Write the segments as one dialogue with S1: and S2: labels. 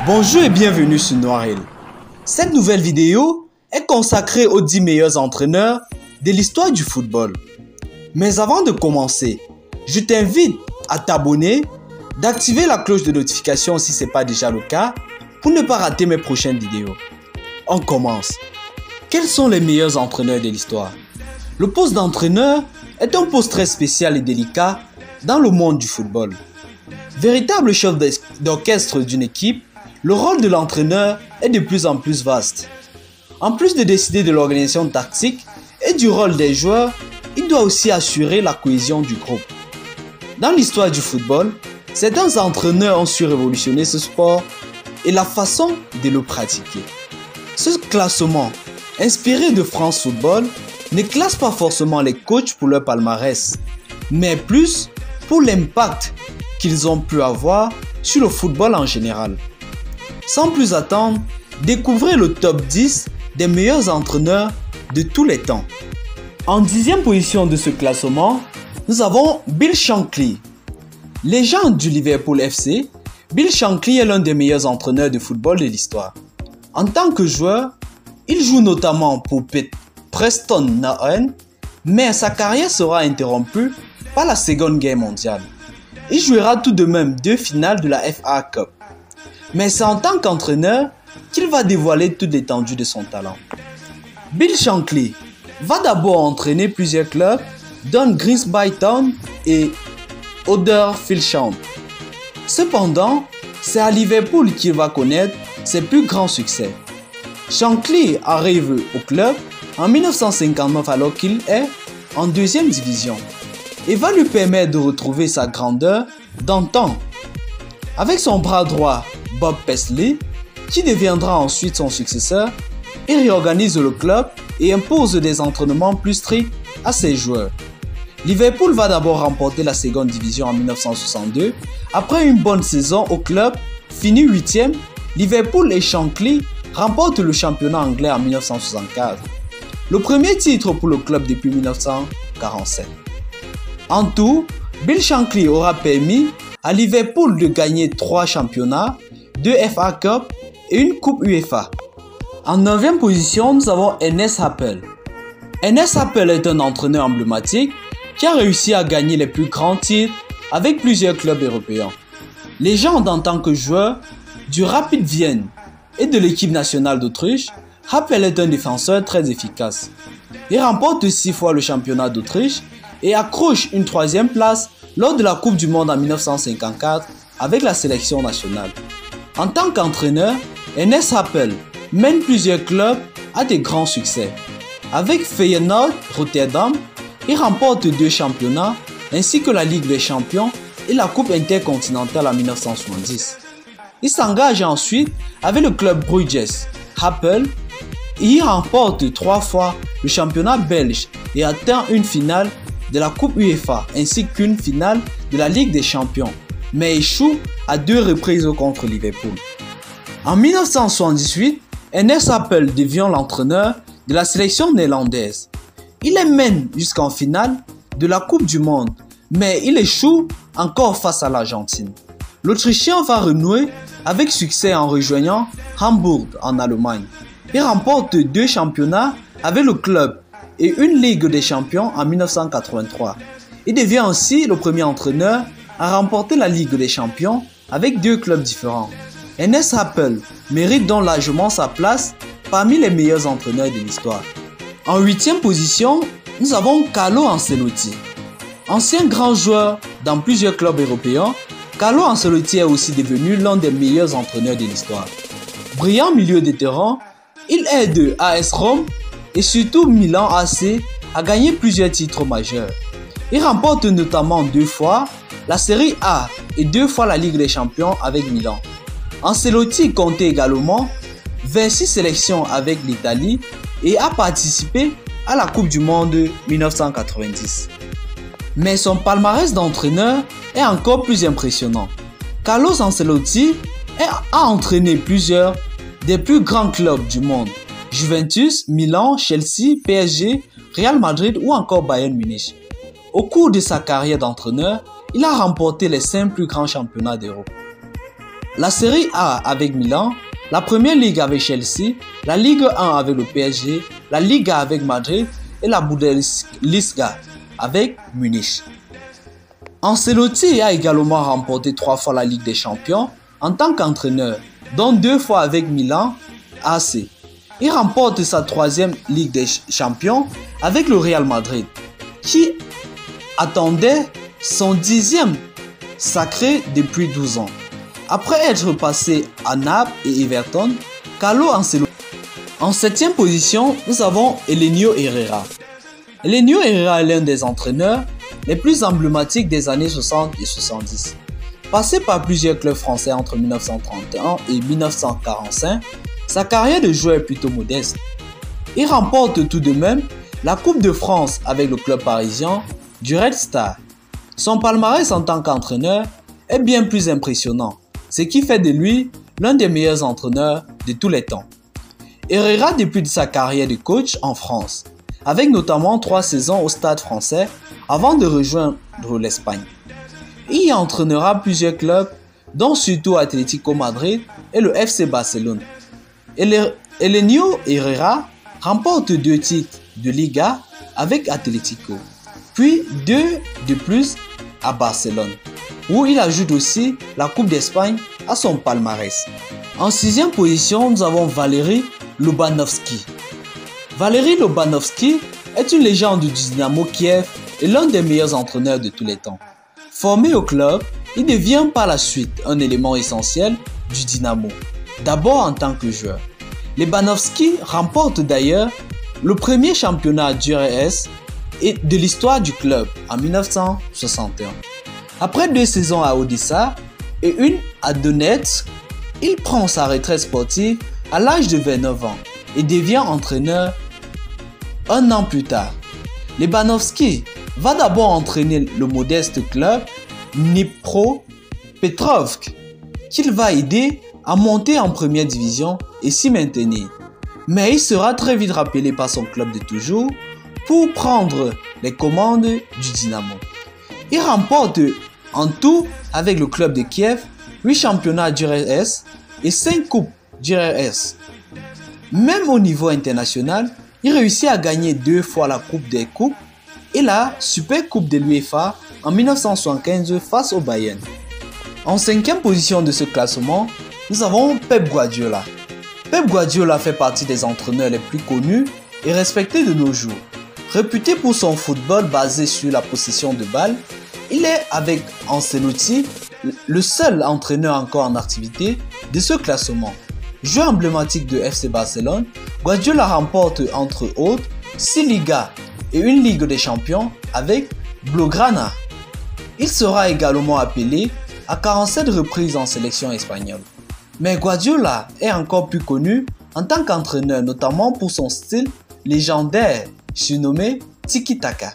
S1: Bonjour et bienvenue sur Noirhill. Cette nouvelle vidéo est consacrée aux 10 meilleurs entraîneurs de l'histoire du football. Mais avant de commencer, je t'invite à t'abonner, d'activer la cloche de notification si ce n'est pas déjà le cas pour ne pas rater mes prochaines vidéos. On commence. Quels sont les meilleurs entraîneurs de l'histoire? Le poste d'entraîneur est un poste très spécial et délicat dans le monde du football. Véritable chef d'orchestre d'une équipe, le rôle de l'entraîneur est de plus en plus vaste. En plus de décider de l'organisation tactique et du rôle des joueurs, il doit aussi assurer la cohésion du groupe. Dans l'histoire du football, certains entraîneurs ont su révolutionner ce sport et la façon de le pratiquer. Ce classement, inspiré de France Football, ne classe pas forcément les coachs pour leur palmarès, mais plus pour l'impact qu'ils ont pu avoir sur le football en général. Sans plus attendre, découvrez le top 10 des meilleurs entraîneurs de tous les temps. En 10e position de ce classement, nous avons Bill Shankly. Légende du Liverpool FC, Bill Shankly est l'un des meilleurs entraîneurs de football de l'histoire. En tant que joueur, il joue notamment pour Preston North, mais sa carrière sera interrompue par la Seconde Guerre mondiale. Il jouera tout de même 2 finales de la FA Cup. Mais c'est en tant qu'entraîneur qu'il va dévoiler toute l'étendue de son talent. Bill Shankly va d'abord entraîner plusieurs clubs, dont Grimsby Town et Huddersfield. Cependant, c'est à Liverpool qu'il va connaître ses plus grands succès. Shankly arrive au club en 1959 alors qu'il est en 2e division et va lui permettre de retrouver sa grandeur d'antan. Avec son bras droit, Bob Paisley, qui deviendra ensuite son successeur, il réorganise le club et impose des entraînements plus stricts à ses joueurs. Liverpool va d'abord remporter la seconde division en 1962. Après une bonne saison au club, fini 8e, Liverpool et Shankly remportent le championnat anglais en 1964. Le premier titre pour le club depuis 1947. En tout, Bill Shankly aura permis à Liverpool de gagner 3 championnats, 2 FA Cup et une Coupe UEFA. En 9e position, nous avons Ernest Happel. Ernest Happel est un entraîneur emblématique qui a réussi à gagner les plus grands titres avec plusieurs clubs européens. Légende en tant que joueur du Rapid Vienne et de l'équipe nationale d'Autriche, Happel est un défenseur très efficace. Il remporte 6 fois le championnat d'Autriche et accroche une 3e place lors de la Coupe du Monde en 1954 avec la sélection nationale. En tant qu'entraîneur, Ernest Happel mène plusieurs clubs à de grands succès. Avec Feyenoord Rotterdam, il remporte 2 championnats ainsi que la Ligue des Champions et la Coupe intercontinentale en 1970. Il s'engage ensuite avec le club Bruges. Happel y remporte 3 fois le championnat belge et atteint une finale de la Coupe UEFA ainsi qu'une finale de la Ligue des Champions, mais échoue à 2 reprises contre Liverpool. En 1978, Ernest Happel devient l'entraîneur de la sélection néerlandaise. Il les mène jusqu'en finale de la Coupe du Monde, mais il échoue encore face à l'Argentine. L'Autrichien va renouer avec succès en rejoignant Hambourg en Allemagne. Il remporte 2 championnats avec le club et une Ligue des Champions en 1983. Il devient ainsi le premier entraîneur à remporter la Ligue des Champions avec 2 clubs différents. Ernest Happel mérite donc largement sa place parmi les meilleurs entraîneurs de l'histoire. En 8e position, nous avons Carlo Ancelotti. Ancien grand joueur dans plusieurs clubs européens, Carlo Ancelotti est aussi devenu l'un des meilleurs entraîneurs de l'histoire. Brillant milieu de terrain, il aide AS Rome et surtout Milan AC à gagner plusieurs titres majeurs. Il remporte notamment 2 fois la Série A et 2 fois la Ligue des Champions avec Milan. Ancelotti comptait également 26 sélections avec l'Italie et a participé à la Coupe du Monde 1990. Mais son palmarès d'entraîneur est encore plus impressionnant. Carlo Ancelotti a entraîné plusieurs des plus grands clubs du monde: Juventus, Milan, Chelsea, PSG, Real Madrid ou encore Bayern Munich. Au cours de sa carrière d'entraîneur, il a remporté les 5 plus grands championnats d'Europe. la Série A avec Milan, la Première Ligue avec Chelsea, la Ligue 1 avec le PSG, la Liga avec Madrid et la Bundesliga avec Munich. Ancelotti a également remporté 3 fois la Ligue des Champions en tant qu'entraîneur, dont 2 fois avec Milan AC. Il remporte sa 3e Ligue des Champions avec le Real Madrid, qui attendait son 10e sacré depuis 12 ans. Après être passé à Naples et Everton, Carlo Ancelotti. En 7e position, nous avons Helenio Herrera. Helenio Herrera est l'un des entraîneurs les plus emblématiques des années 60 et 70. Passé par plusieurs clubs français entre 1931 et 1945, sa carrière de joueur est plutôt modeste. Il remporte tout de même la Coupe de France avec le club parisien du Red Star. Son palmarès en tant qu'entraîneur est bien plus impressionnant, ce qui fait de lui l'un des meilleurs entraîneurs de tous les temps. Herrera débute sa carrière de coach en France, avec notamment 3 saisons au Stade français avant de rejoindre l'Espagne. Il y entraînera plusieurs clubs, dont surtout Atlético Madrid et le FC Barcelone. Helenio Herrera remporte 2 titres de Liga avec Atlético, puis 2 de plus à Barcelone, où il ajoute aussi la Coupe d'Espagne à son palmarès. En 6e position, nous avons Valeri Lobanovský. Valeri Lobanovský est une légende du Dynamo Kiev et l'un des meilleurs entraîneurs de tous les temps. Formé au club, il devient par la suite un élément essentiel du Dynamo, d'abord en tant que joueur. Lobanovský remporte d'ailleurs le premier championnat d'URSS et de l'histoire du club en 1961. Après 2 saisons à Odessa et une à Donetsk, il prend sa retraite sportive à l'âge de 29 ans et devient entraîneur 1 an plus tard. Lobanovský va d'abord entraîner le modeste club Dnipropetrovsk, qu'il va aider à monter en première division et s'y maintenir. Mais il sera très vite rappelé par son club de toujours pour prendre les commandes du Dynamo. Il remporte en tout avec le club de Kiev 8 championnats d'URSS et 5 coupes d'URSS. Même au niveau international, il réussit à gagner 2 fois la Coupe des Coupes et la Super Coupe de l'UEFA en 1975 face au Bayern. En 5e position de ce classement, nous avons Pep Guardiola. Pep Guardiola fait partie des entraîneurs les plus connus et respectés de nos jours. Réputé pour son football basé sur la possession de balle, il est avec Ancelotti le seul entraîneur encore en activité de ce classement. Joueur emblématique de FC Barcelone, Guardiola remporte entre autres 6 Ligas et une Ligue des Champions avec Blaugrana. Il sera également appelé à 47 reprises en sélection espagnole. Mais Guardiola est encore plus connu en tant qu'entraîneur, notamment pour son style légendaire surnommé Tiki-Taka.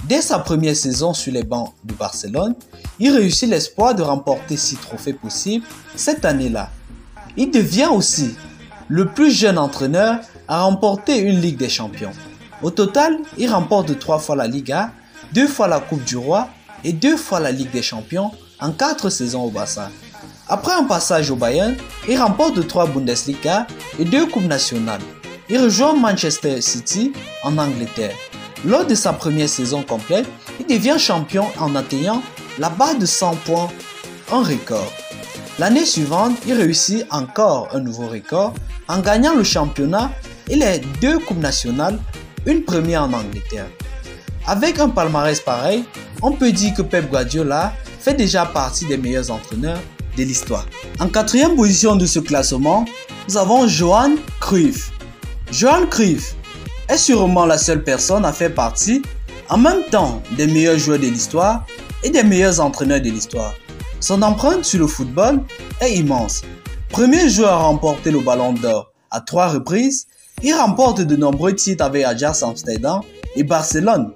S1: Dès sa première saison sur les bancs de Barcelone, il réussit l'exploit de remporter 6 trophées possibles cette année-là. Il devient aussi le plus jeune entraîneur à remporter une Ligue des Champions. Au total, il remporte 3 fois la Liga, 2 fois la Coupe du Roi et 2 fois la Ligue des Champions en 4 saisons au Barça. Après un passage au Bayern, il remporte 3 Bundesliga et 2 Coupes nationales. Il rejoint Manchester City en Angleterre. Lors de sa première saison complète, il devient champion en atteignant la barre de 100 points, un record. L'année suivante, il réussit encore un nouveau record en gagnant le championnat et les 2 coupes nationales, une première en Angleterre. Avec un palmarès pareil, on peut dire que Pep Guardiola fait déjà partie des meilleurs entraîneurs de l'histoire. En 4e position de ce classement, nous avons Johan Cruyff. Johan Cruyff est sûrement la seule personne à faire partie en même temps des meilleurs joueurs de l'histoire et des meilleurs entraîneurs de l'histoire. Son empreinte sur le football est immense. Premier joueur à remporter le Ballon d'Or à 3 reprises, il remporte de nombreux titres avec Ajax Amsterdam et Barcelone.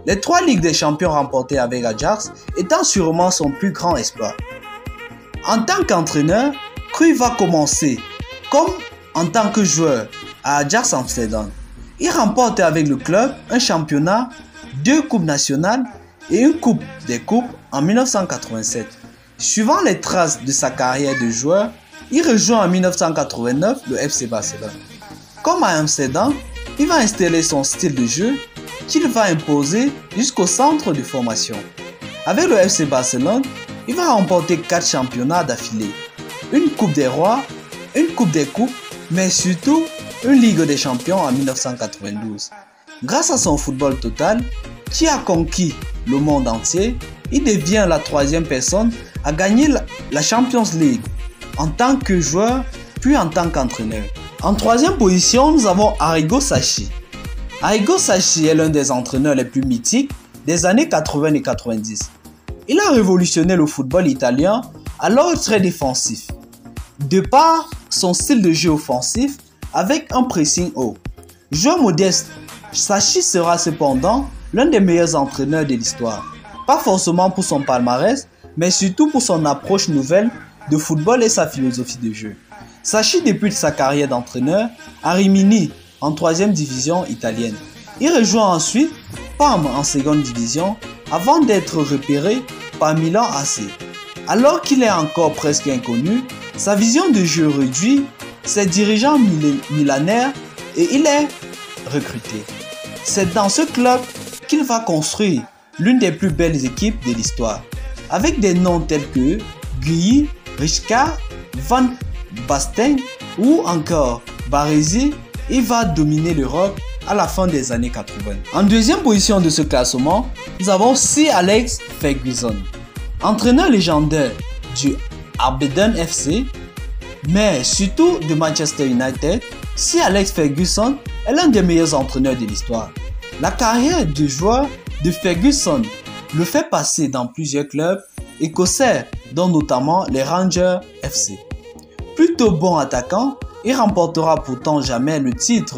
S1: Les 3 Ligues des Champions remportées avec Ajax étant sûrement son plus grand exploit. En tant qu'entraîneur, Cruyff va commencer comme en tant que joueur à Ajax Amsterdam. Il remporte avec le club un championnat, 2 coupes nationales et une coupe des coupes en 1987. Suivant les traces de sa carrière de joueur, il rejoint en 1989 le FC Barcelone. Comme à Amsterdam, il va installer son style de jeu qu'il va imposer jusqu'au centre de formation. Avec le FC Barcelone, il va remporter 4 championnats d'affilée, une Coupe des Rois, une Coupe des Coupes, mais surtout une Ligue des Champions en 1992. Grâce à son football total, qui a conquis le monde entier, il devient la 3e personne à gagner la Champions League en tant que joueur puis en tant qu'entraîneur. En 3e position, nous avons Arrigo Sacchi. Arrigo Sacchi est l'un des entraîneurs les plus mythiques des années 80 et 90. Il a révolutionné le football italien alors très défensif. De par son style de jeu offensif avec un pressing haut. Joueur modeste, Sacchi sera cependant l'un des meilleurs entraîneurs de l'histoire. Pas forcément pour son palmarès, mais surtout pour son approche nouvelle de football et sa philosophie de jeu. Sacchi débute sa carrière d'entraîneur à Rimini en 3e division italienne. Il rejoint ensuite Parme en 2e division avant d'être repéré par Milan AC. Alors qu'il est encore presque inconnu, sa vision de jeu réduit ses dirigeants milanais et il est recruté. C'est dans ce club qu'il va construire l'une des plus belles équipes de l'histoire, avec des noms tels que Gulli, Rijkaard, Van Basten ou encore Baresi. Il va dominer l'Europe à la fin des années 80. En 2e position de ce classement, nous avons Sir Alex Ferguson, entraîneur légendaire du Aberdeen FC, mais surtout de Manchester United. Sir Alex Ferguson est l'un des meilleurs entraîneurs de l'histoire. La carrière de joueur de Ferguson le fait passer dans plusieurs clubs écossais, dont notamment les Rangers FC. Plutôt bon attaquant, il remportera pourtant jamais le titre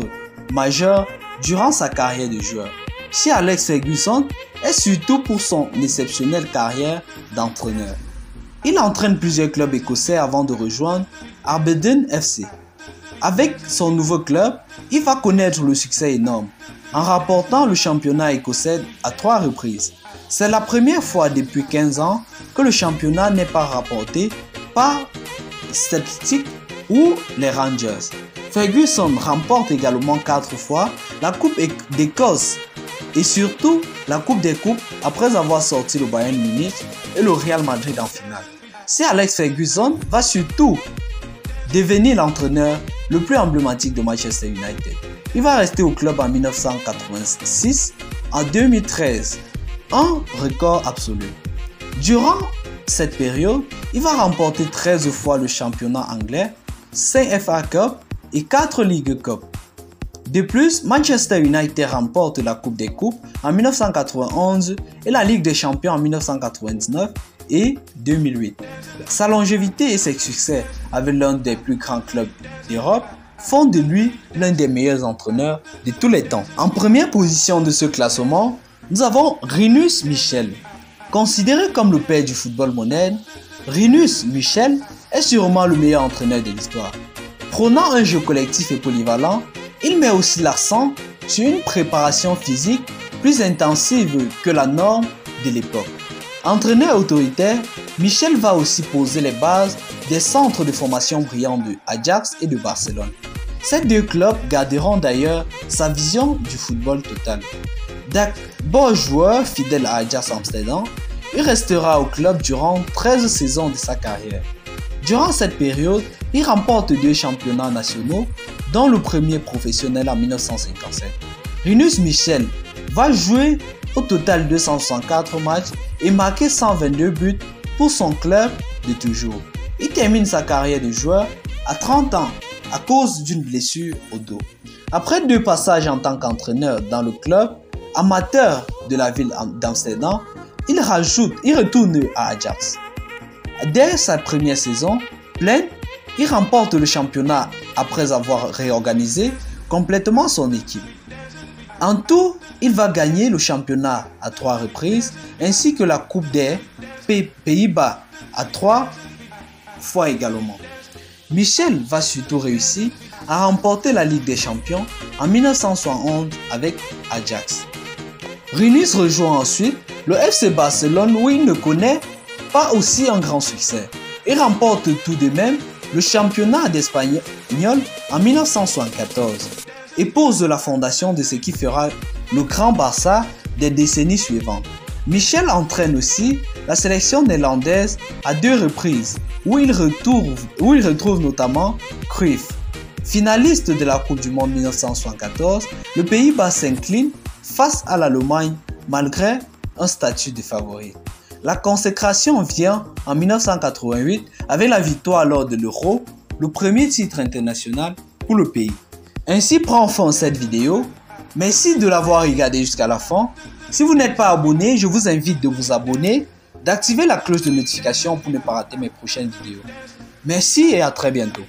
S1: majeur durant sa carrière de joueur. Sir Alex Ferguson est surtout pour son exceptionnelle carrière d'entraîneur. Il entraîne plusieurs clubs écossais avant de rejoindre Aberdeen FC. Avec son nouveau club, il va connaître le succès énorme en remportant le championnat écossais à 3 reprises. C'est la première fois depuis 15 ans que le championnat n'est pas remporté par Celtic ou les Rangers. Ferguson remporte également 4 fois la Coupe d'Écosse et surtout la Coupe des Coupes après avoir sorti le Bayern Munich et le Real Madrid en finale. Sir Alex Ferguson va surtout devenir l'entraîneur le plus emblématique de Manchester United. Il va rester au club en 1986, en 2013, un record absolu. Durant cette période, il va remporter 13 fois le championnat anglais, 5 FA Cup et 4 League Cup. De plus, Manchester United remporte la Coupe des Coupes en 1991 et la Ligue des Champions en 1999 et 2008. Sa longévité et ses succès avec l'un des plus grands clubs d'Europe font de lui l'un des meilleurs entraîneurs de tous les temps. En première position de ce classement, nous avons Rinus Michels. Considéré comme le père du football moderne, Rinus Michels est sûrement le meilleur entraîneur de l'histoire. Prônant un jeu collectif et polyvalent, il met aussi l'accent sur une préparation physique plus intensive que la norme de l'époque. Entraîneur autoritaire, Michels va aussi poser les bases des centres de formation brillants de Ajax et de Barcelone. Ces 2 clubs garderont d'ailleurs sa vision du football total. D'abord joueur fidèle à Ajax Amsterdam, il restera au club durant 13 saisons de sa carrière. Durant cette période, il remporte 2 championnats nationaux, dont le premier professionnel en 1957. Rinus Michels va jouer au total 264 matchs et marquer 122 buts pour son club de toujours. Il termine sa carrière de joueur à 30 ans à cause d'une blessure au dos. Après 2 passages en tant qu'entraîneur dans le club amateur de la ville d'Amsterdam, il retourne à Ajax. Dès sa première saison pleine, il remporte le championnat après avoir réorganisé complètement son équipe. En tout, il va gagner le championnat à 3 reprises ainsi que la Coupe des Pays-Bas à 3 fois également. Michels va surtout réussir à remporter la Ligue des Champions en 1971 avec Ajax. Rinus rejoint ensuite le FC Barcelone où il ne connaît pas aussi un grand succès et remporte tout de même le championnat d'Espagnol en 1974 et pose la fondation de ce qui fera le grand Barça des décennies suivantes. Michel entraîne aussi la sélection néerlandaise à 2 reprises où il retrouve notamment Cruyff. Finaliste de la Coupe du Monde 1974, le Pays-Bas s'incline face à l'Allemagne malgré un statut de favori. La consécration vient en 1988 avec la victoire lors de l'Euro, le premier titre international pour le pays. Ainsi prend fin cette vidéo. Merci de l'avoir regardé jusqu'à la fin. Si vous n'êtes pas abonné, je vous invite de vous abonner, d'activer la cloche de notification pour ne pas rater mes prochaines vidéos. Merci et à très bientôt.